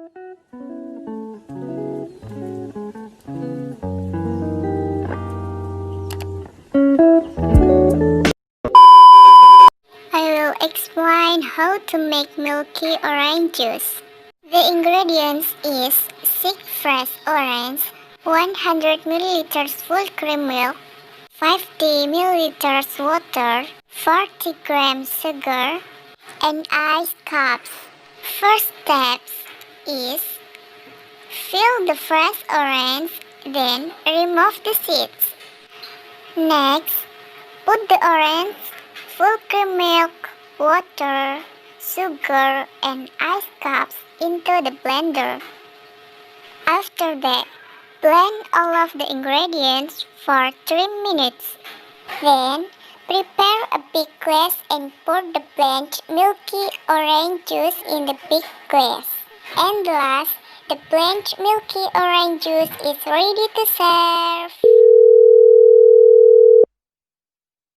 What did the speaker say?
I will explain how to make milky orange juice. The ingredients is 6 fresh orange, 100 milliliters full cream milk, 50 milliliters water, 40 grams sugar, and ice cups. First steps is fill the fresh orange, then remove the seeds. Next, put the orange, full cream milk, water, sugar, and ice cups into the blender. After that, blend all of the ingredients for 3 minutes. Then, prepare a big glass and pour the blended milky orange juice in the big glass. And last, the blended milky orange juice is ready to serve.